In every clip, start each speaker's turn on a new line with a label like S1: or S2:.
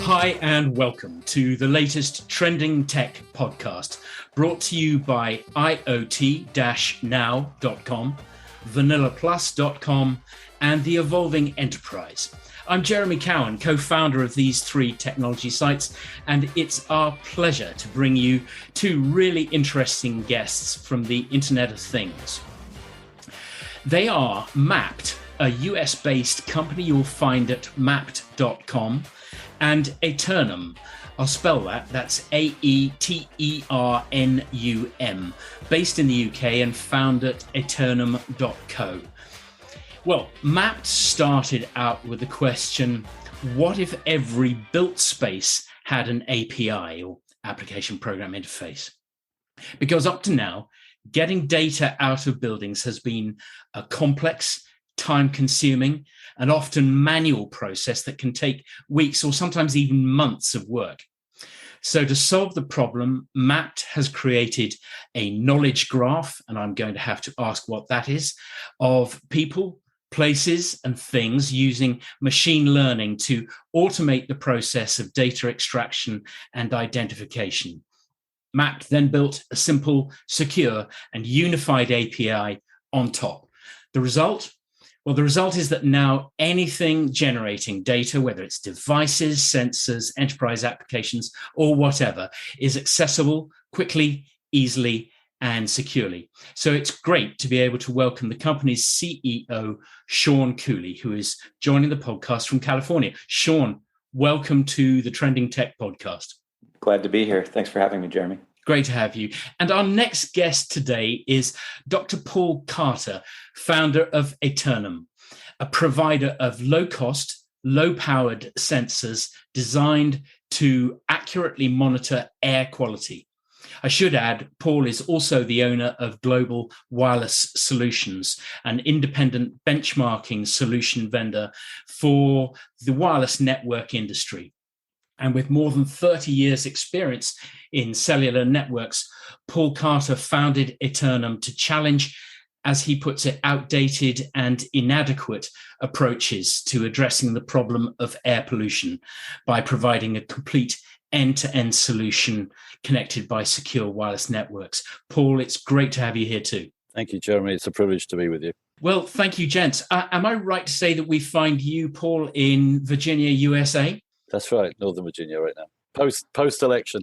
S1: Hi and welcome to the latest Trending Tech podcast, brought to you by IoT-now.com, VanillaPlus.com, and The Evolving Enterprise. I'm Jeremy Cowan, co-founder of these three technology sites, and it's our pleasure to bring you two really interesting guests from the Internet of Things. They are Mapped, a US-based company you'll find at mapped.com, and Aeternum. I'll spell that. That's Aeternum, based in the UK and found at aeternum.co. Well, Mapped started out with the question, what if every built space had an API, or application program interface? Because up to now, getting data out of buildings has been a complex, time-consuming, and often manual process that can take weeks or sometimes even months of work. So to solve the problem, Mapped has created a knowledge graph, and I'm going to have to ask what that is, of people, places, and things using machine learning to automate the process of data extraction and identification. Mapped then built a simple, secure, and unified API on top. The result? Well, the result is that now anything generating data, whether it's devices, sensors, enterprise applications, or whatever, is accessible quickly, easily, and securely. So it's great to be able to welcome the company's CEO, Sean Cooley, who is joining the podcast from California. Sean, welcome to the Trending Tech podcast.
S2: Glad to be here. Thanks for having me, Jeremy.
S1: Great to have you. And our next guest today is Dr. Paul Carter, founder of Aeternum, a provider of low-cost, low-powered sensors designed to accurately monitor air quality. I should add, Paul is also the owner of Global Wireless Solutions, an independent benchmarking solution vendor for the wireless network industry. And with more than 30 years' experience in cellular networks, Paul Carter founded Aeternum to challenge, as he puts it, outdated and inadequate approaches to addressing the problem of air pollution by providing a complete end-to-end solution connected by secure wireless networks. Paul, it's great to have you here too.
S3: Thank you, Jeremy. It's a privilege to be with you.
S1: Well, thank you, gents. Am I right to say that we find you, Paul, in Virginia, USA?
S3: That's right, Northern Virginia right now. Post-election.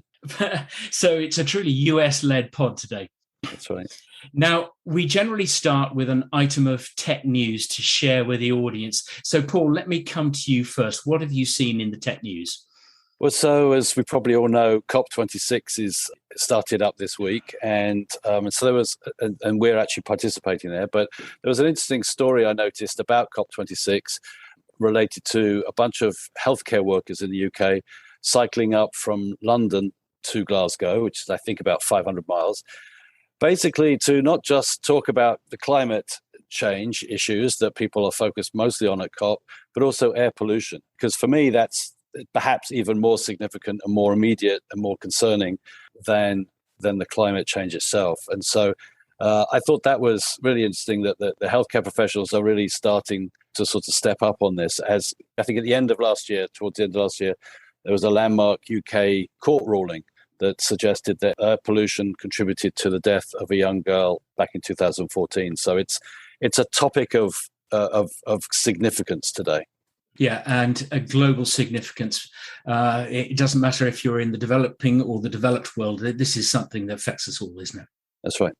S1: So it's a truly US-led pod today.
S3: That's right.
S1: Now, we generally start with an item of tech news to share with the audience. So, Paul, let me come to you first. What have you seen in the tech news?
S3: Well, so as we probably all know, COP26 is started up this week, and so there was, and we're actually participating there. But there was an interesting story I noticed about COP26 related to a bunch of healthcare workers in the UK cycling up from London to Glasgow, which is, I think, about 500 miles, basically to not just talk about the climate change issues that people are focused mostly on at COP, but also air pollution. Because for me, that's perhaps even more significant and more immediate and more concerning than the climate change itself. And so I thought that was really interesting that the healthcare professionals are really starting to sort of step up on this. As I think at the end of last year, towards the end of last year, there was a landmark UK court ruling that suggested that air pollution contributed to the death of a young girl back in 2014. So it's a topic of significance today.
S1: Yeah, and a global significance. It doesn't matter if you're in the developing or the developed world. This is something that affects us all, isn't it?
S3: That's right.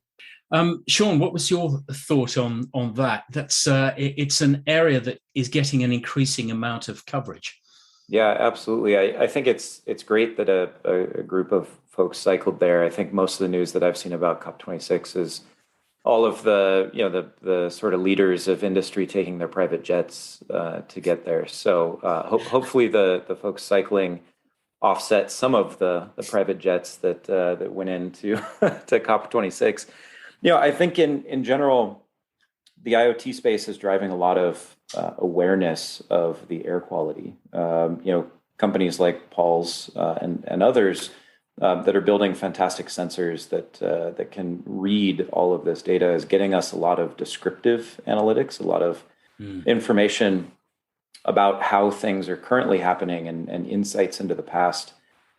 S1: Sean, what was your thought on that? That's it's an area that is getting an increasing amount of coverage.
S2: Yeah, absolutely. I think it's great that a group of folks cycled there. I think most of the news that I've seen about COP26 is all of the sort of leaders of industry taking their private jets to get there. So hopefully the folks cycling offset some of the private jets that went into to COP26. I think in general, the IoT space is driving a lot of awareness of the air quality. Companies like Paul's and others that are building fantastic sensors that can read all of this data is getting us a lot of descriptive analytics, a lot of information about how things are currently happening and insights into the past.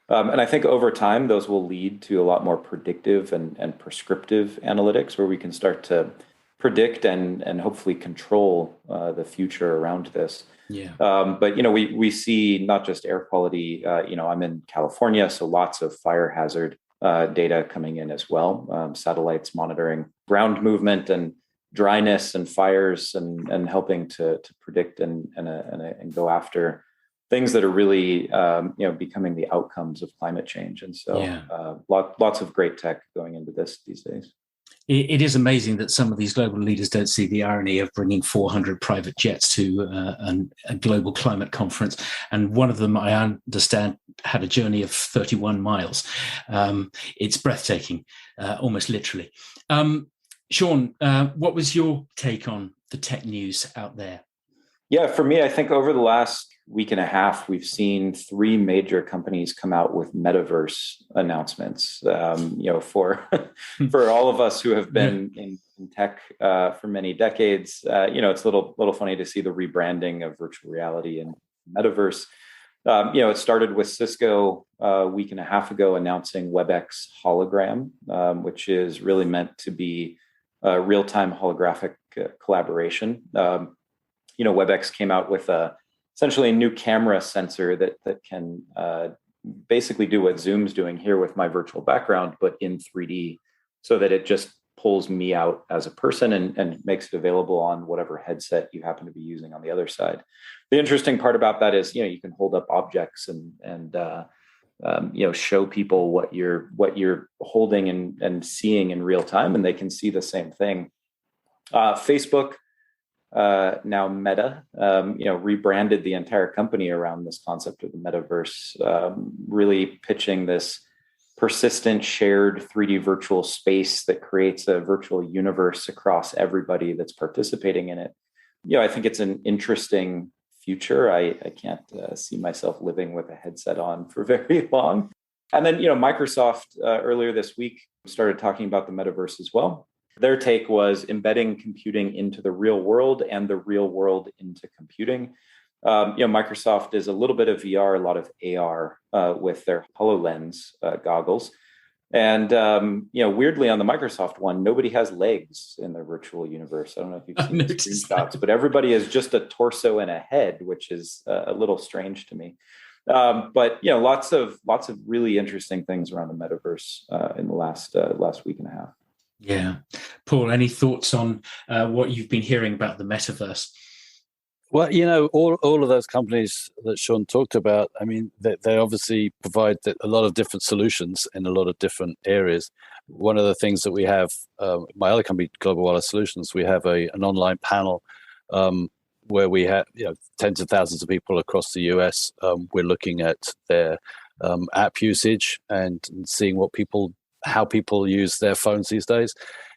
S2: And I think over time, those will lead to a lot more predictive and prescriptive analytics where we can start to predict and hopefully control the future around this.
S1: Yeah.
S2: But, we see not just air quality, I'm in California, so lots of fire hazard data coming in as well. Satellites monitoring ground movement and dryness and fires and helping to predict and go after things that are really, becoming the outcomes of climate change. And so lots of great tech going into this these days.
S1: It is amazing that some of these global leaders don't see the irony of bringing 400 private jets to a global climate conference. And one of them, I understand, had a journey of 31 miles. It's breathtaking, almost literally. Sean, what was your take on the tech news out there?
S2: Yeah, for me, I think over the last week and a half, we've seen 3 major companies come out with metaverse announcements. For all of us who have been in tech for many decades, it's a little funny to see the rebranding of virtual reality and metaverse. It started with Cisco a week and a half ago announcing WebEx Hologram, which is really meant to be real-time holographic collaboration. WebEx came out with essentially a new camera sensor that can basically do what Zoom's doing here with my virtual background, but in 3D, so that it just pulls me out as a person and makes it available on whatever headset you happen to be using on the other side. The interesting part about that is, you can hold up objects and show people what you're holding and seeing in real time, and they can see the same thing. Facebook, now Meta, rebranded the entire company around this concept of the metaverse, really pitching this persistent shared 3D virtual space that creates a virtual universe across everybody that's participating in it. I think it's an interesting future. I can't see myself living with a headset on for very long. And then, Microsoft earlier this week started talking about the metaverse as well. Their take was embedding computing into the real world and the real world into computing. Microsoft is a little bit of VR, a lot of AR with their HoloLens goggles. And, weirdly on the Microsoft one, nobody has legs in their virtual universe. I don't know if you've seen the screenshots, but everybody is just a torso and a head, which is a little strange to me. But lots of really interesting things around the metaverse in the last week and a half.
S1: Yeah. Paul, any thoughts on what you've been hearing about the metaverse?
S3: Well, all of those companies that Sean talked about, I mean, they obviously provide a lot of different solutions in a lot of different areas. One of the things that we have, my other company, Global Wireless Solutions, we have an online panel where we have tens of thousands of people across the US. We're looking at their app usage and seeing how people use their phones these days.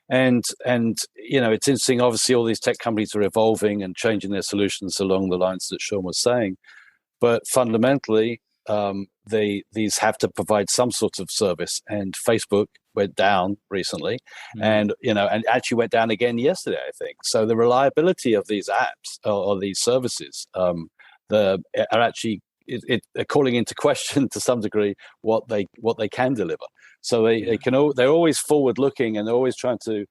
S3: And it's interesting, obviously all these tech companies are evolving and changing their solutions along the lines that Sean was saying. But fundamentally, these have to provide some sort of service. And Facebook went down recently, and actually went down again yesterday, I think. So the reliability of these apps or these services are actually they're calling into question to some degree what they can deliver. So they're always forward looking and they're always trying to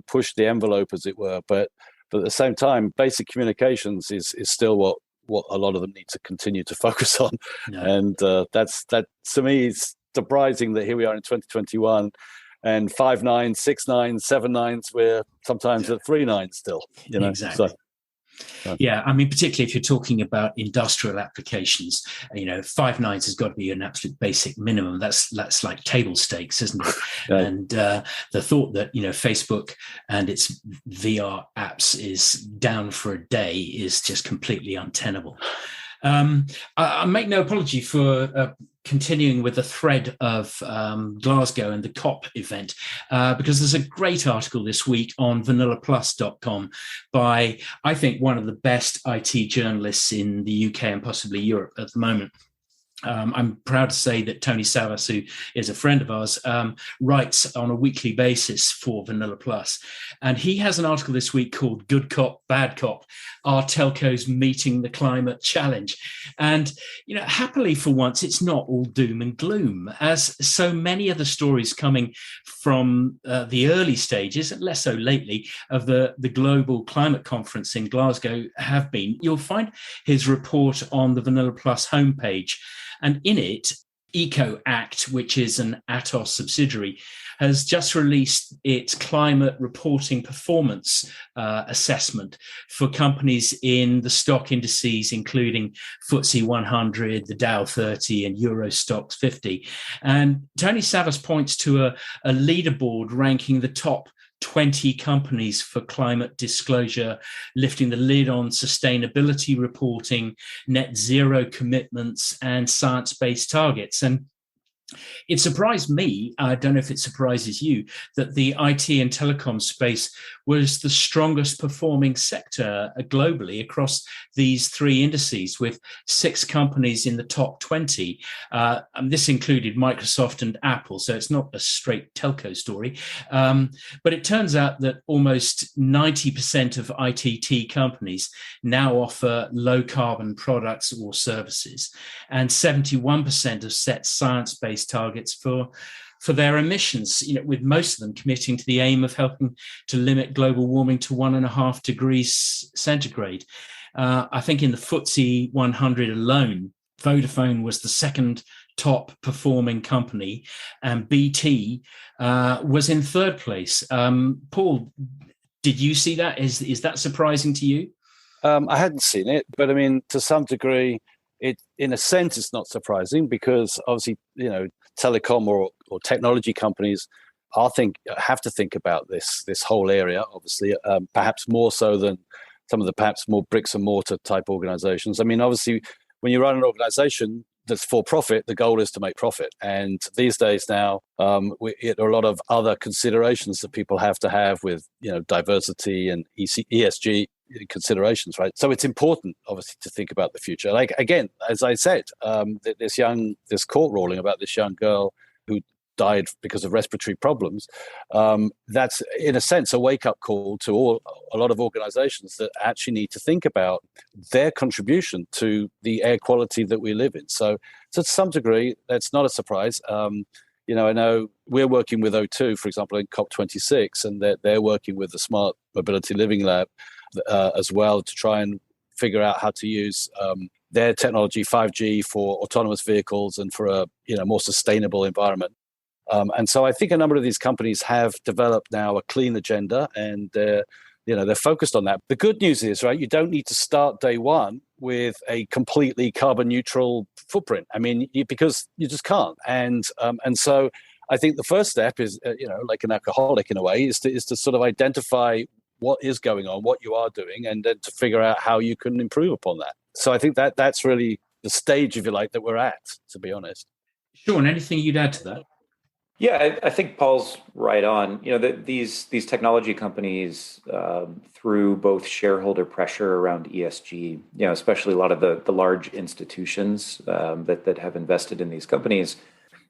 S3: push the envelope, as it were. But at the same time, basic communications is still what a lot of them need to continue to focus on. No. And that to me is surprising that here we are in 2021 and 5 nines, 6 nines, 7 nines, we're sometimes at 3 nines still.
S1: Exactly. Yeah, I mean, particularly if you're talking about industrial applications, 5 nines has got to be an absolute basic minimum. That's like table stakes, isn't it? Right. And the thought that Facebook and its VR apps is down for a day is just completely untenable. I make no apology for continuing with the thread of Glasgow and the COP event, because there's a great article this week on vanillaplus.com by, I think, one of the best IT journalists in the UK and possibly Europe at the moment. I'm proud to say that Tony Savas, who is a friend of ours, writes on a weekly basis for Vanilla Plus. And he has an article this week called Good Cop, Bad Cop, Are Telcos Meeting the Climate Challenge? And, happily for once, it's not all doom and gloom, as so many of the stories coming from the early stages, and less so lately, of the Global Climate Conference in Glasgow have been. You'll find his report on the Vanilla Plus homepage. And in it, EcoAct, which is an Atos subsidiary, has just released its climate reporting performance assessment for companies in the stock indices, including FTSE 100, the Dow 30, and Euro Stoxx 50. And Tony Savas points to a leaderboard ranking the top 20 companies for climate disclosure, lifting the lid on sustainability reporting, net zero commitments, and science-based targets. And it surprised me, I don't know if it surprises you, that the IT and telecom space was the strongest performing sector globally across these three indices, with 6 companies in the top 20. And this included Microsoft and Apple, so it's not a straight telco story. But it turns out that almost 90% of ITT companies now offer low carbon products or services, and 71% have set science-based targets for their emissions, with most of them committing to the aim of helping to limit global warming to 1.5 degrees centigrade. I think in the FTSE 100 alone, Vodafone was the second top performing company, and BT was in third place. Paul, did you see that? Is that surprising to you?
S3: I hadn't seen it, but I mean, to some degree, in a sense, it's not surprising because obviously, telecom or technology companies have to think about this whole area, obviously, perhaps more so than some of the perhaps more bricks and mortar type organizations. I mean, obviously, when you run an organization that's for profit, the goal is to make profit. And these days now, there are a lot of other considerations that people have to have with, diversity and ESG considerations, right? So it's important, obviously, to think about the future. Like, again, as I said, this court ruling about this young girl who died because of respiratory problems, that's in a sense a wake-up call to a lot of organizations that actually need to think about their contribution to the air quality that we live in. So to some degree, that's not a surprise. I know we're working with O2, for example, in COP26, and they're working with the Smart Mobility Living Lab as well to try and figure out how to use their technology, 5G, for autonomous vehicles and for a more sustainable environment. And so I think a number of these companies have developed now a clean agenda, and they're focused on that. The good news is, right, you don't need to start day one with a completely carbon neutral footprint. I mean, because you just can't. And so I think the first step is, like an alcoholic in a way, is to sort of identify what is going on, what you are doing, and then to figure out how you can improve upon that. So I think that's really the stage, if you like, that we're at, to be honest.
S1: Sean, anything you'd add to that?
S2: Yeah, I think Paul's right on. These technology companies, through both shareholder pressure around ESG, especially a lot of the large institutions that have invested in these companies,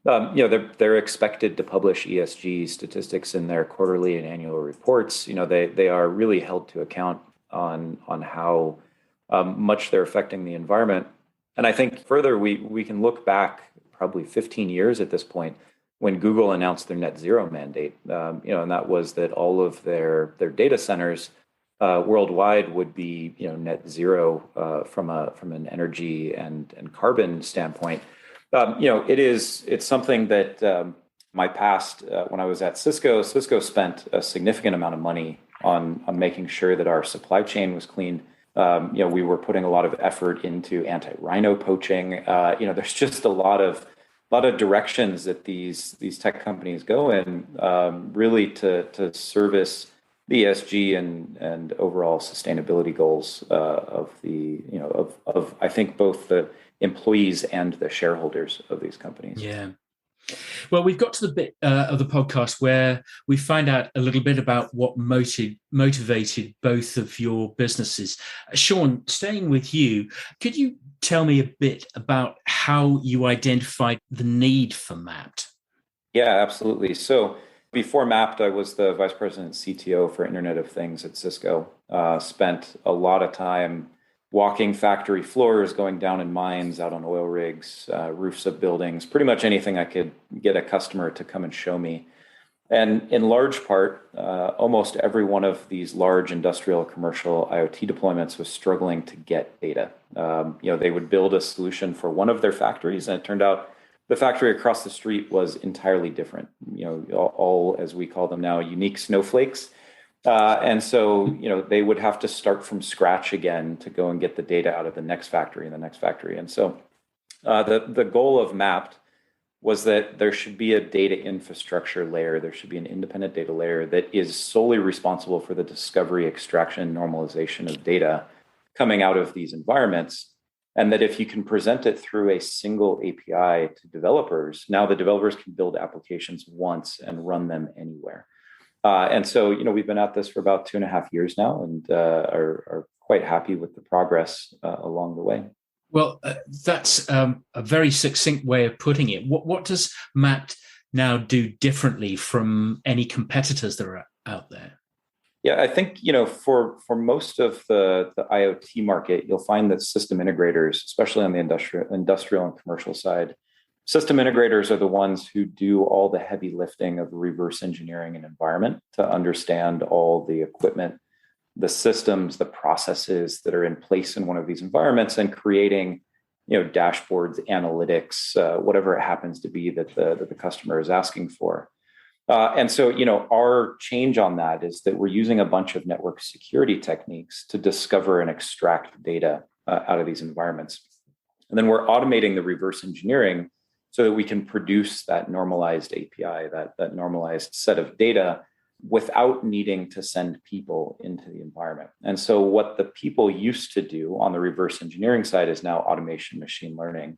S2: they're expected to publish ESG statistics in their quarterly and annual reports. They are really held to account on how much they're affecting the environment. And I think further, we can look back probably 15 years at this point, when Google announced their net zero mandate, and that was that all of their data centers worldwide would be, net zero from an energy and carbon standpoint. It's something that my past, when I was at Cisco spent a significant amount of money on making sure that our supply chain was clean. We were putting a lot of effort into anti-rhino poaching. There's just a lot of directions that these tech companies go in, really to service the ESG and overall sustainability goals of I think both the employees and the shareholders of these companies.
S1: Yeah. Well, we've got to the bit of the podcast where we find out a little bit about what motivated both of your businesses. Sean, staying with you, could you tell me a bit about how you identified the need for Mapped?
S2: Yeah, absolutely. So before Mapped, I was the vice president CTO for Internet of Things at Cisco. Spent a lot of time walking factory floors, going down in mines, out on oil rigs, roofs of buildings, pretty much anything I could get a customer to come and show me. And in large part, almost every one of these large industrial commercial IoT deployments was struggling to get data. They would build a solution for one of their factories, and it turned out the factory across the street was entirely different. All as we call them now, unique snowflakes. And so, they would have to start from scratch again to go and get the data out of the next factory and the next factory. And so, the goal of Mapped was that there should be a data infrastructure layer. There should be an independent data layer that is solely responsible for the discovery, extraction, normalization of data coming out of these environments. And that if you can present it through a single API to developers, now the developers can build applications once and run them anywhere. And so, we've been at this for about 2.5 years now, and are quite happy with the progress along the way.
S1: Well, that's a very succinct way of putting it. What does Mapped now do differently from any competitors that are out there?
S2: Yeah, I think, for most of the IoT market, you'll find that system integrators, especially on the industrial and commercial side, system integrators are the ones who do all the heavy lifting of reverse engineering an environment to understand all the equipment, the systems, the processes that are in place in one of these environments, and creating, dashboards, analytics, whatever it happens to be that the customer is asking for. And so, our change on that is that we're using a bunch of network security techniques to discover and extract data out of these environments. And then we're automating the reverse engineering so that we can produce that normalized API, that normalized set of data, without needing to send people into the environment. And so what the people used to do on the reverse engineering side is now automation, machine learning.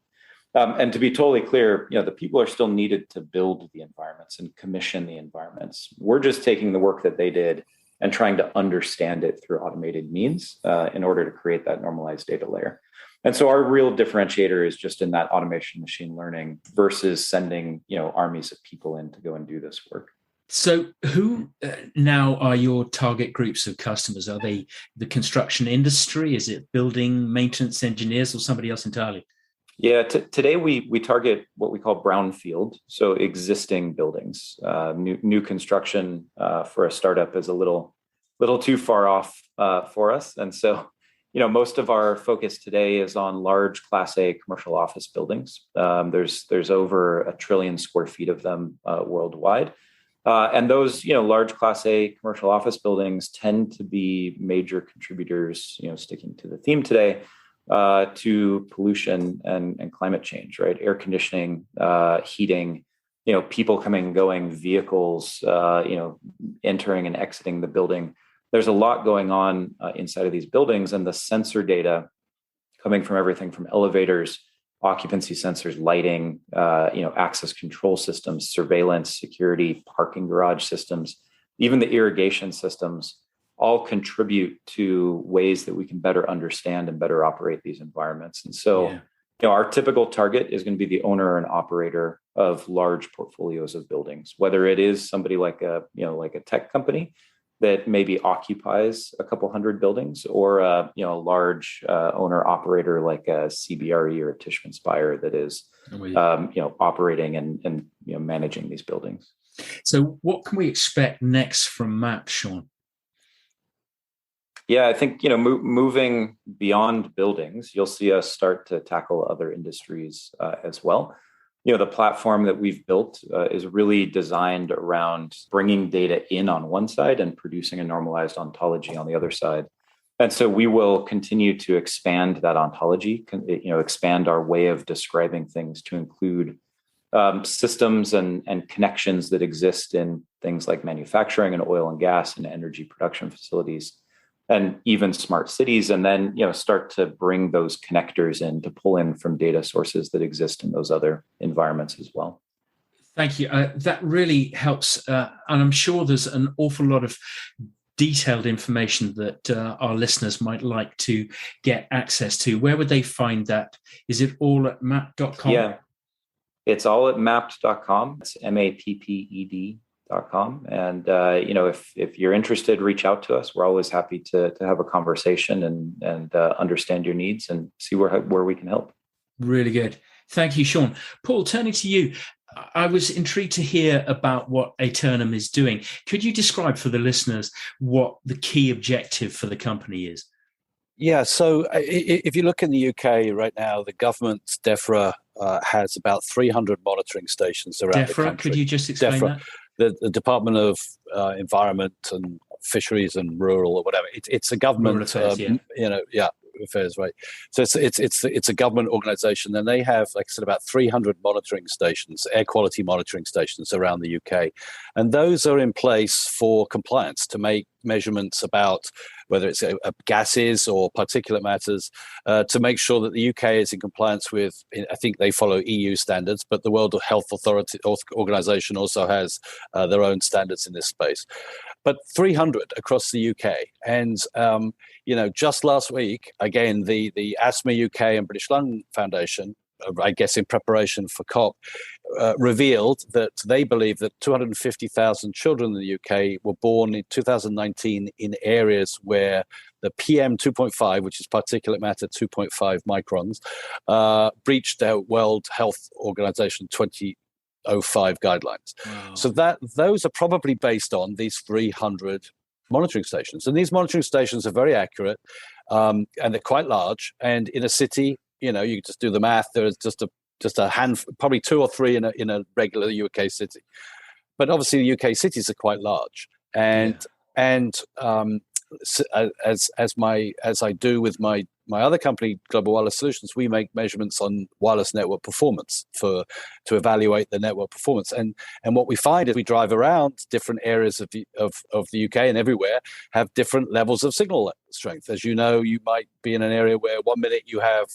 S2: And to be totally clear, the people are still needed to build the environments and commission the environments. We're just taking the work that they did and trying to understand it through automated means in order to create that normalized data layer. And so our real differentiator is just in that automation, machine learning versus sending, armies of people in to go and do this work.
S1: So who now are your target groups of customers? Are they the construction industry? Is it building maintenance engineers or somebody else entirely?
S2: Yeah, today we target what we call brownfield, so existing buildings. New construction for a startup is a little too far off for us. And so, most of our focus today is on large Class A commercial office buildings. There's over 1 trillion square feet of them worldwide. And those, large Class A commercial office buildings tend to be major contributors, sticking to the theme today, to pollution and climate change, right? Air conditioning, heating, people coming and going, vehicles, entering and exiting the building. There's a lot going on inside of these buildings, and the sensor data coming from everything from elevators, occupancy sensors, lighting, access control systems, surveillance, security, parking garage systems, even the irrigation systems, all contribute to ways that we can better understand and better operate these environments. And so, our typical target is going to be the owner and operator of large portfolios of buildings, whether it is somebody like a tech company that maybe occupies a couple hundred buildings, or a large owner operator like a CBRE or a Tishman Speyer that is operating and managing these buildings.
S1: So what can we expect next from Mapped, Sean?
S2: Yeah, I think, moving beyond buildings, you'll see us start to tackle other industries as well. The platform that we've built is really designed around bringing data in on one side and producing a normalized ontology on the other side. And so we will continue to expand that ontology, expand our way of describing things to include systems and connections that exist in things like manufacturing and oil and gas and energy production facilities, and even smart cities, and then start to bring those connectors in to pull in from data sources that exist in those other environments as well.
S1: Thank you. That really helps. And I'm sure there's an awful lot of detailed information that our listeners might like to get access to, where would they find that? Is it all at mapped.com?
S2: Yeah, it's all at mapped.com. It's mapped.com. And, if you're interested, reach out to us. We're always happy to have a conversation and understand your needs and see where we can help.
S1: Really good. Thank you, Sean. Paul, turning to you, I was intrigued to hear about what Aeternum is doing. Could you describe for the listeners what the key objective for the company is?
S3: Yeah, so if you look in the UK right now, the government, DEFRA, has about 300 monitoring stations around the country.
S1: Could you just explain
S3: DEFRA,
S1: that?
S3: The Department of Environment and Fisheries and Rural or whatever. It's a government,
S1: affairs,
S3: affairs, right? So it's a government organization, and they have, like I said, about 300 monitoring stations, air quality monitoring stations around the UK, and those are in place for compliance to make measurements about whether it's gases or particulate matters, to make sure that the UK is in compliance with, I think they follow EU standards, but the World Health Organization also has their own standards in this space. But 300 across the UK. And, just last week, again, the Asthma UK and British Lung Foundation, I guess in preparation for COP, revealed that they believe that 250,000 children in the UK were born in 2019 in areas where the PM 2.5, which is particulate matter 2.5 microns, breached their World Health Organization 2005 guidelines. Wow. So those are probably based on these 300 monitoring stations. And these monitoring stations are very accurate, and they're quite large. And in a city, you just do the math. There's just a handful, probably two or three in a regular UK city. But obviously, the UK cities are quite large, and as I do with my other company, Global Wireless Solutions, we make measurements on wireless network performance to evaluate the network performance. And what we find is we drive around different areas of the UK and everywhere have different levels of signal strength. As you know, you might be in an area where 1 minute you have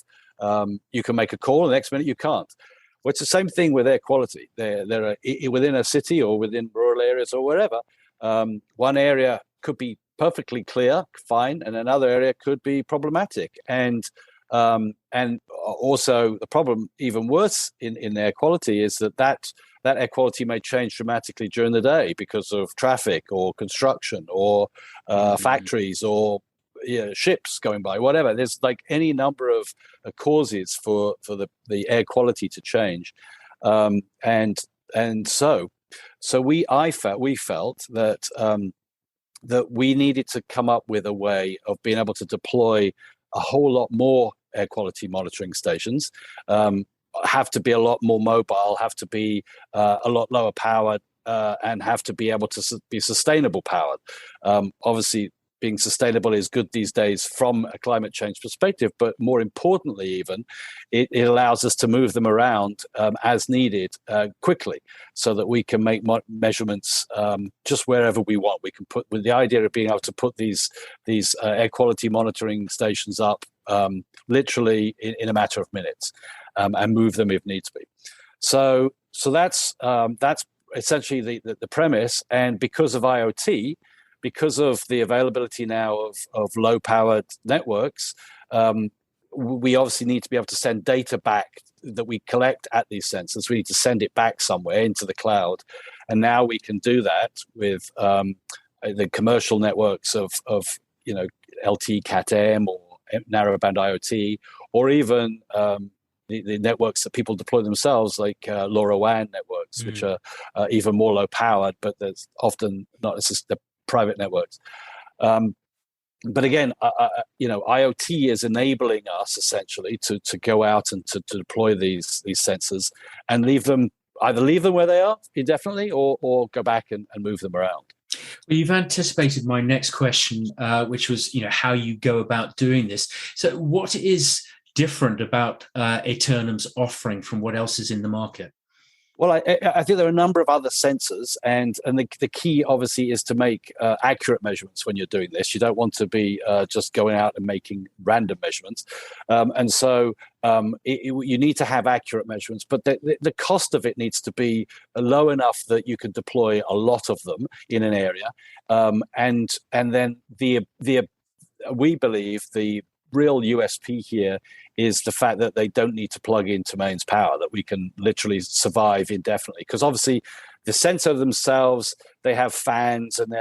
S3: you can make a call, and the next minute you can't. Well, it's the same thing with air quality. There are within a city or within rural areas or wherever. One area could be perfectly clear, fine, and another area could be problematic. And also the problem, even worse in air quality, is that air quality may change dramatically during the day because of traffic or construction or factories or ships going by, whatever. There's like any number of causes for the air quality to change, and so we felt that that we needed to come up with a way of being able to deploy a whole lot more air quality monitoring stations, have to be a lot more mobile, have to be a lot lower powered, and have to be able to be sustainable powered. Obviously, being sustainable is good these days from a climate change perspective, but more importantly, even, it allows us to move them around as needed quickly, so that we can make measurements just wherever we want. We can put, with the idea of being able to put these air quality monitoring stations up literally in a matter of minutes, and move them if needs be. So that's essentially the premise. And because of IoT, because of the availability now of low-powered networks, we obviously need to be able to send data back that we collect at these sensors. We need to send it back somewhere into the cloud. And now we can do that with the commercial networks of LTE Cat-M or narrowband IoT, or even the networks that people deploy themselves, like LoRaWAN networks, which are even more low-powered, but there's often not necessarily private networks. But again, IoT is enabling us essentially to go out and to deploy these sensors and either leave them where they are indefinitely or go back and move them around.
S1: Well, you've anticipated my next question, which was, how you go about doing this. So what is different about Aeternum's offering from what else is in the market?
S3: Well, I think there are a number of other sensors, and the key obviously is to make accurate measurements when you're doing this. You don't want to be just going out and making random measurements. And so you need to have accurate measurements, but the cost of it needs to be low enough that you can deploy a lot of them in an area, and then we believe the real USP here is the fact that they don't need to plug into mains power, that we can literally survive indefinitely. Because obviously the sensor themselves, they have fans and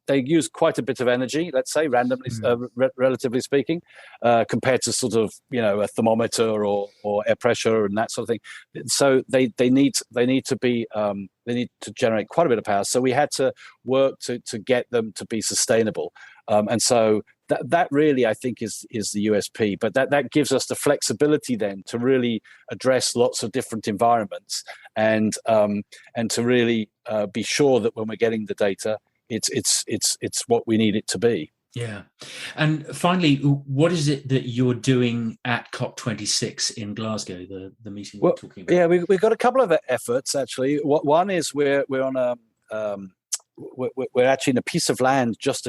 S3: they use quite a bit of energy, let's say, randomly, relatively speaking, compared to sort of, a thermometer or air pressure and that sort of thing. So they need to generate quite a bit of power. So we had to work to get them to be sustainable. And so that really, I think, is the USP. But that gives us the flexibility then to really address lots of different environments and to really be sure that when we're getting the data, it's what we need it to be.
S1: Yeah. And finally, what is it that you're doing at COP26 in Glasgow, the meeting we're talking about?
S3: Yeah, we've got a couple of efforts, actually. One is we're on we're actually in a piece of land just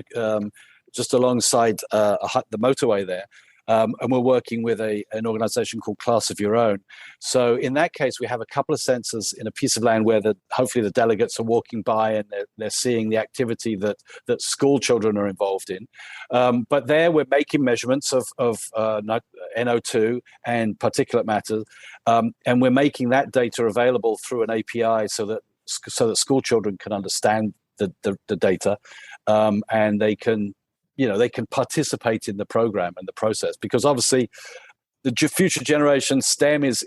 S3: alongside the motorway there. And we're working with an organization called Class of Your Own. So in that case, we have a couple of sensors in a piece of land where hopefully the delegates are walking by and they're seeing the activity that school children are involved in. But there we're making measurements of NO2 and particulate matter. And we're making that data available through an API so that school children can understand the data and they can participate in the program and the process, because obviously the future generation STEM is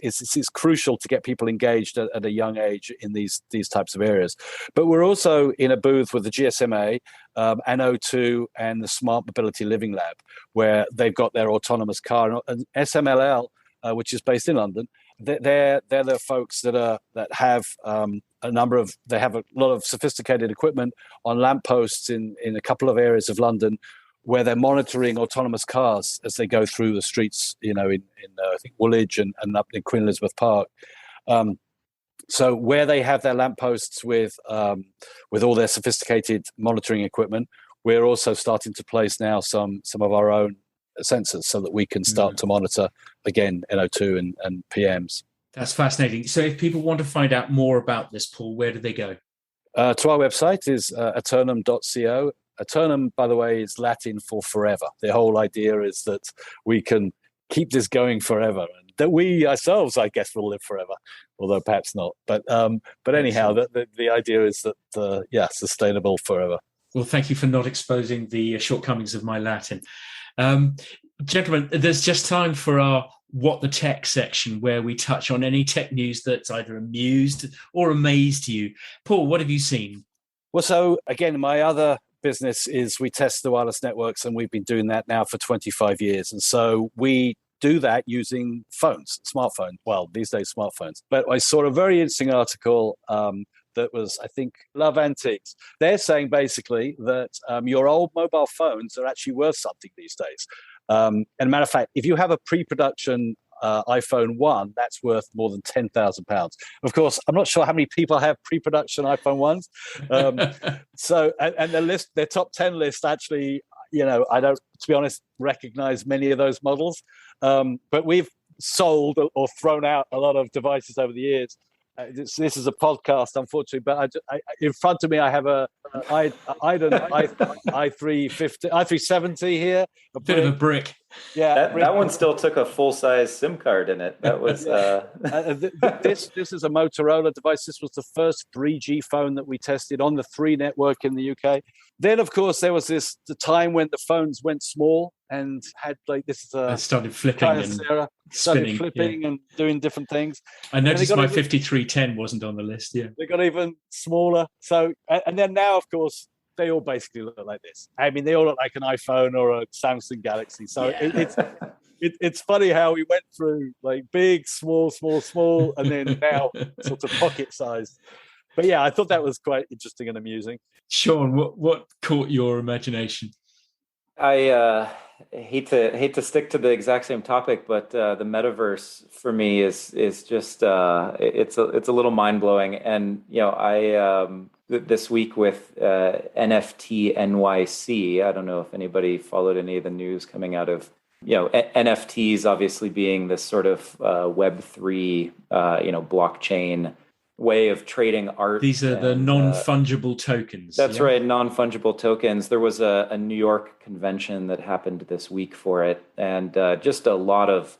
S3: crucial to get people engaged at a young age in these types of areas. But we're also in a booth with the GSMA, NO2, and the Smart Mobility Living Lab, where they've got their autonomous car. And SMLL, which is based in London, they're the folks that have they have a lot of sophisticated equipment on lampposts in a couple of areas of London, where they're monitoring autonomous cars as they go through the streets, in I think Woolwich and up in Queen Elizabeth Park. So where they have their lampposts with all their sophisticated monitoring equipment, we're also starting to place now some of our own sensors so that we can start to monitor, again, NO2 and PMs.
S1: That's fascinating. So if people want to find out more about this, Paul, where do they go?
S3: To our website is aeternum.co. Aeternum, by the way, is Latin for forever. The whole idea is that we can keep this going forever, and that we ourselves, I guess, will live forever, although perhaps not. But anyhow, the idea is that sustainable forever.
S1: Well, thank you for not exposing the shortcomings of my Latin. Gentlemen, there's just time for our What the Tech section, where we touch on any tech news that's either amused or amazed you. Paul, what have you seen?
S3: Well, so again, my other business is we test the wireless networks, and we've been doing that now for 25 years. And so we do that using smartphones. Well, these days, smartphones. But I saw a very interesting article that was, I think, Love Antiques. They're saying basically that your old mobile phones are actually worth something these days. And matter of fact, if you have a pre-production iPhone 1, that's worth more than £10,000. Of course, I'm not sure how many people have pre-production iPhone 1s. So, and their top 10 list actually, I don't, to be honest, recognize many of those models. But we've sold or thrown out a lot of devices over the years. This is a podcast, unfortunately, but I in front of me I have an i370 here.
S1: A bit of a brick.
S3: Yeah,
S2: that one still took a full-size SIM card in it. That was
S3: this is a Motorola device. This was the first 3G phone that we tested on the 3 network in the UK. Then, of course, there was the time when the phones went small and had
S1: started flipping and spinning,
S3: flipping and doing different things.
S1: I noticed my 5310 wasn't on the list. Yeah,
S3: they got even smaller. So, and then now, of course, they all basically look like this. I mean, they all look like an iPhone or a Samsung Galaxy. So it's funny how we went through like big, small, and then now sort of pocket size. But yeah, I thought that was quite interesting and amusing.
S1: Sean, what caught your imagination?
S2: I hate to stick to the exact same topic, but the metaverse for me is just it's a little mind blowing. And I this week with NFT NYC, I don't know if anybody followed any of the news coming out of NFTs obviously being this sort of Web3, blockchain way of trading art.
S1: These are the non-fungible tokens.
S2: That's right, non-fungible tokens. There was a New York convention that happened this week for it, and just a lot of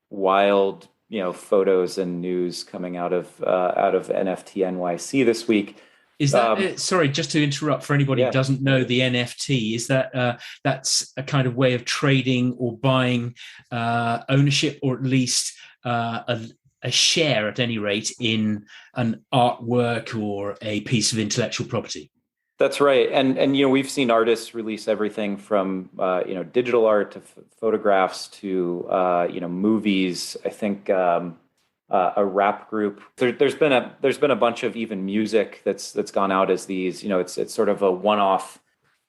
S2: wild, photos and news coming out of NFT NYC this week.
S1: Is that sorry, just to interrupt for anybody who doesn't know the NFT? Is that that's a kind of way of trading or buying ownership, or at least a share, at any rate, in an artwork or a piece of intellectual property?
S2: That's right, and we've seen artists release everything from digital art to photographs to movies. I think a rap group. There's been a bunch of even music that's gone out as these. It's sort of a one-off.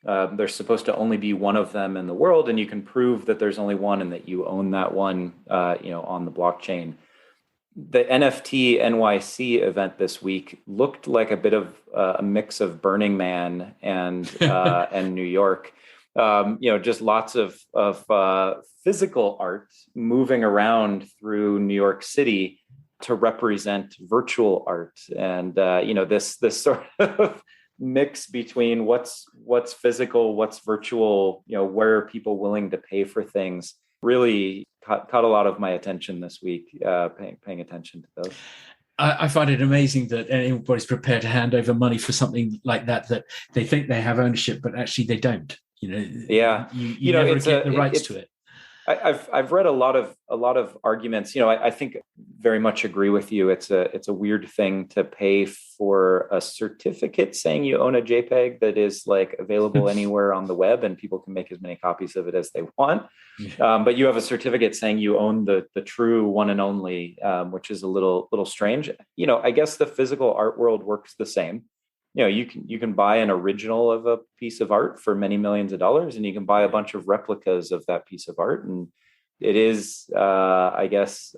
S2: There's supposed to only be one of them in the world, and you can prove that there's only one and that you own that one. On the blockchain. The NFT NYC event this week looked like a bit of a mix of Burning Man and New York. Just lots of physical art moving around through New York City to represent virtual art, and this sort of mix between what's physical, what's virtual. Where are people willing to pay for things? Really caught a lot of my attention this week, paying attention to those.
S1: I find it amazing that anybody's prepared to hand over money for something like that they think they have ownership, but actually they don't. You never get the rights to it.
S2: I've read a lot of arguments. I think very much agree with you. It's a weird thing to pay for a certificate saying you own a JPEG that is like available anywhere on the web, and people can make as many copies of it as they want. But you have a certificate saying you own the true one and only, which is a little strange. I guess the physical art world works the same. You can buy an original of a piece of art for many millions of dollars, and you can buy a bunch of replicas of that piece of art. And it is, I guess,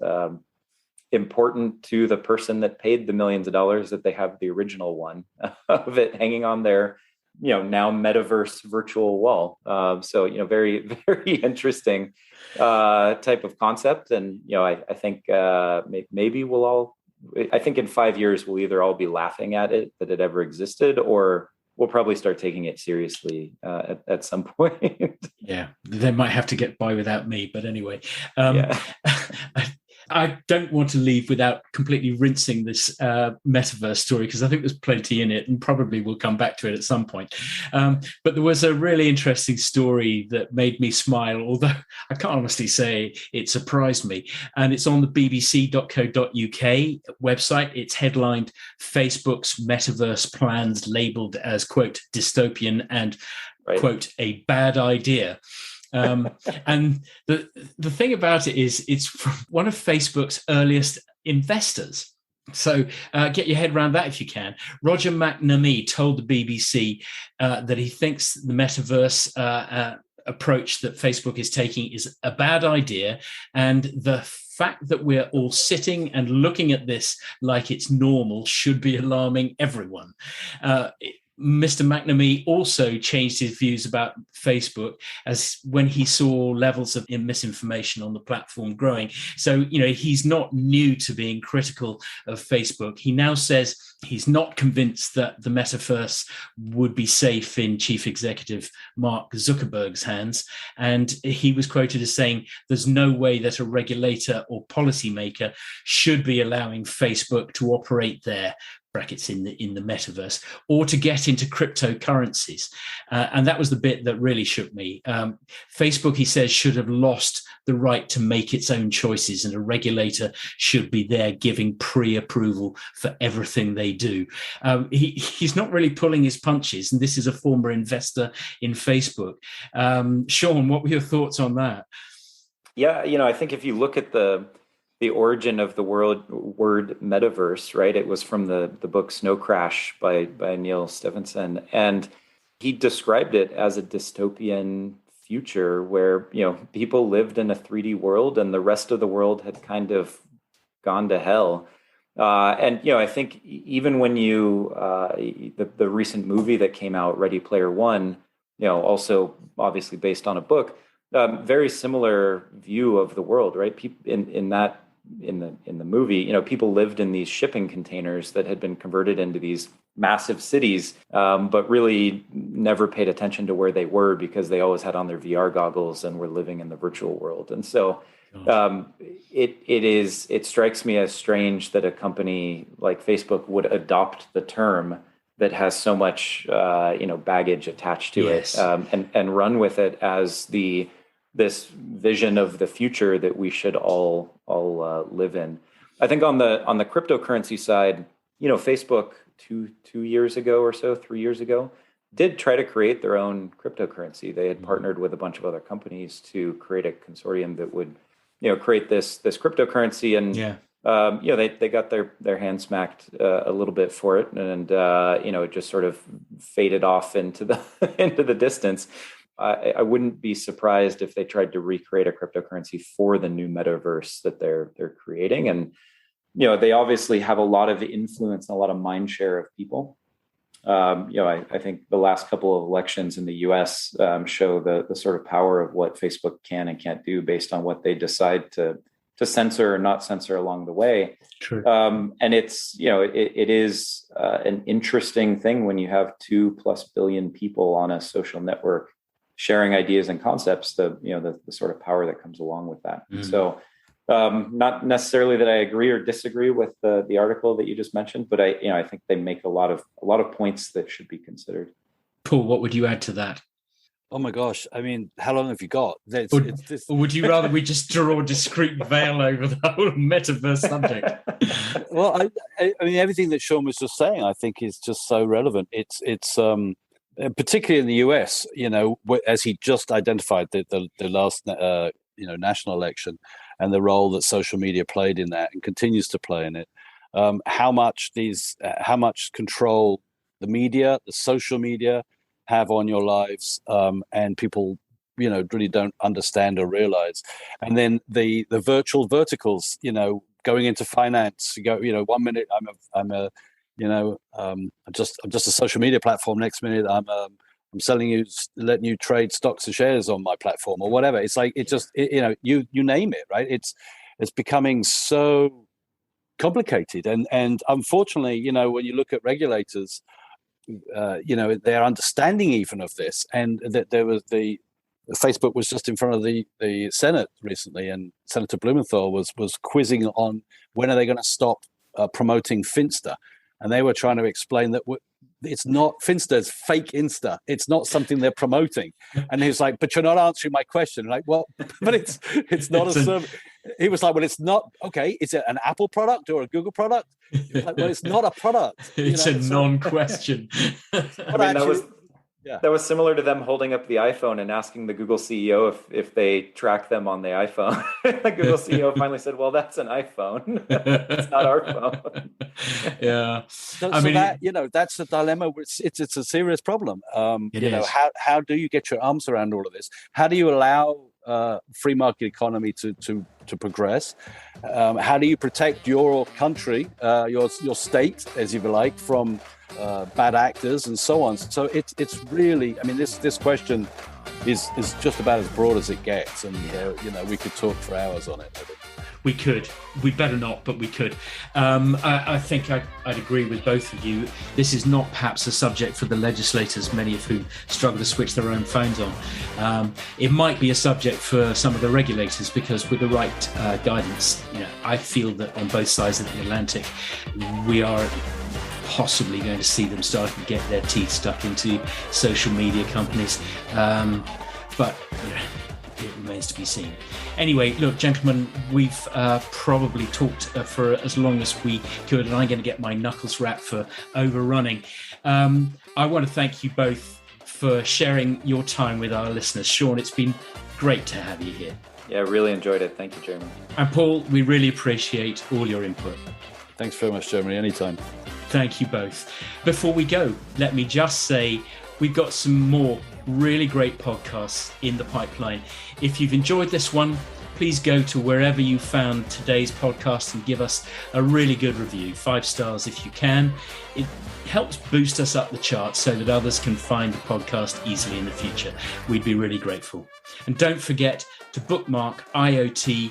S2: important to the person that paid the millions of dollars that they have the original one of it hanging on their, now metaverse virtual wall. So, very, very interesting type of concept. And, I think maybe we'll all, I think in 5 years, we'll either all be laughing at it, that it ever existed, or we'll probably start taking it seriously at some point.
S1: Yeah, they might have to get by without me. But anyway, I don't want to leave without completely rinsing this metaverse story, because I think there's plenty in it, and probably we'll come back to it at some point. But there was a really interesting story that made me smile, although I can't honestly say it surprised me. And it's on the bbc.co.uk website. It's headlined "Facebook's Metaverse Plans Labelled as, quote, dystopian and, quote, a bad idea." And the thing about it is, it's from one of Facebook's earliest investors. So get your head around that if you can. Roger McNamee told the BBC that he thinks the metaverse approach that Facebook is taking is a bad idea, and the fact that we're all sitting and looking at this like it's normal should be alarming everyone. Mr. McNamee also changed his views about Facebook as when he saw levels of misinformation on the platform growing. So, he's not new to being critical of Facebook. He now says he's not convinced that the metaverse would be safe in Chief Executive Mark Zuckerberg's hands. And he was quoted as saying, "There's no way that a regulator or policymaker should be allowing Facebook to operate there," brackets in the metaverse, or to get into cryptocurrencies. And that was the bit that really shook me. Facebook, he says, should have lost the right to make its own choices, and a regulator should be there giving pre-approval for everything they do. He's not really pulling his punches, and this is a former investor in Facebook. Sean, what were your thoughts on that?
S2: Yeah, I think if you look at the origin of the word metaverse, right? It was from the book Snow Crash by Neil Stephenson. And he described it as a dystopian future where, people lived in a 3D world and the rest of the world had kind of gone to hell. And, I think even when the recent movie that came out, Ready Player One, also obviously based on a book, very similar view of the world, right? People in the movie, people lived in these shipping containers that had been converted into these massive cities, but really never paid attention to where they were because they always had on their VR goggles and were living in the virtual world. And so it strikes me as strange that a company like Facebook would adopt the term that has so much baggage attached to it, and run with it as this vision of the future that we should all live in. I think on the cryptocurrency side, Facebook 2 years ago or so, 3 years ago, did try to create their own cryptocurrency. They had partnered with a bunch of other companies to create a consortium that would create this cryptocurrency, and they got their hands smacked a little bit for it, and it just sort of faded off into the into the distance. I wouldn't be surprised if they tried to recreate a cryptocurrency for the new metaverse that they're creating. And they obviously have a lot of influence and a lot of mind share of people. I think the last couple of elections in the U.S. Show the sort of power of what Facebook can and can't do based on what they decide to censor or not censor along the way.
S1: True.
S2: And it's it is an interesting thing when you have 2+ billion people on a social network sharing ideas and concepts. The sort of power that comes along with that. Mm. So. Not necessarily that I agree or disagree with the article that you just mentioned, but I think they make a lot of points that should be considered.
S1: Paul, what would you add to that?
S3: Oh my gosh! I mean, how long have you got?
S1: Or would you rather we just draw a discreet veil over the whole metaverse subject?
S3: Well, I mean, everything that Sean was just saying, I think, is just so relevant. It's particularly in the US, as he just identified the last national election, and the role that social media played in that and continues to play in it. How much control the media, the social media, have on your lives, and people, really don't understand or realize. And then the virtual verticals, going into finance. You go, 1 minute I'm just a social media platform. Next minute I'm letting you trade stocks and shares on my platform or whatever. It's like, you name it, right? It's becoming so complicated. And unfortunately, when you look at regulators, their understanding even of this, and that Facebook was just in front of the Senate recently, and Senator Blumenthal was quizzing on when are they going to stop promoting Finsta. And they were trying to explain that it's not Finsta's fake Insta. It's not something they're promoting. And he was like, but you're not answering my question. Like, well, but it's not a service. He was like, well, it's not, okay, is it an Apple product or a Google product? He was like, well, it's not a product.
S1: It's a non-question.
S2: That was similar to them holding up the iPhone and asking the Google CEO if they track them on the iPhone. The Google CEO finally said, well, that's an iPhone. It's not our phone.
S1: Yeah.
S3: That's the dilemma. It's a serious problem. How do you get your arms around all of this? How do you allow free market economy to progress? How do you protect your country, your state, as you like, from bad actors and so on? So it's really, I mean, this question is just about as broad as it gets, and we could talk for hours on it.
S1: We could. We'd better not, but we could. I think I'd agree with both of you. This is not perhaps a subject for the legislators, many of whom struggle to switch their own phones on. It might be a subject for some of the regulators, because with the right guidance, I feel that on both sides of the Atlantic, we are possibly going to see them starting to get their teeth stuck into social media companies. But it remains to be seen. Anyway, look, gentlemen, we've probably talked for as long as we could, and I'm going to get my knuckles wrapped for overrunning. I want to thank you both for sharing your time with our listeners. Sean, it's been great to have you here.
S2: Yeah, really enjoyed it. Thank you, Jeremy.
S1: And Paul, we really appreciate all your input.
S3: Thanks very much, Jeremy. Anytime.
S1: Thank you both. Before we go, let me just say we've got some more really great podcasts in the pipeline. If you've enjoyed this one, please go to wherever you found today's podcast and give us a really good review, 5 stars if you can. It helps boost us up the charts so that others can find the podcast easily in the future. We'd be really grateful. And don't forget to bookmark iot-now.com,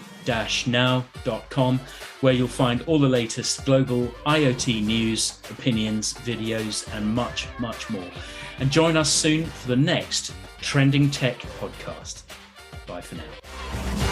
S1: where you'll find all the latest global IoT news, opinions, videos, and much, much more. And join us soon for the next Trending Tech podcast. Bye for now.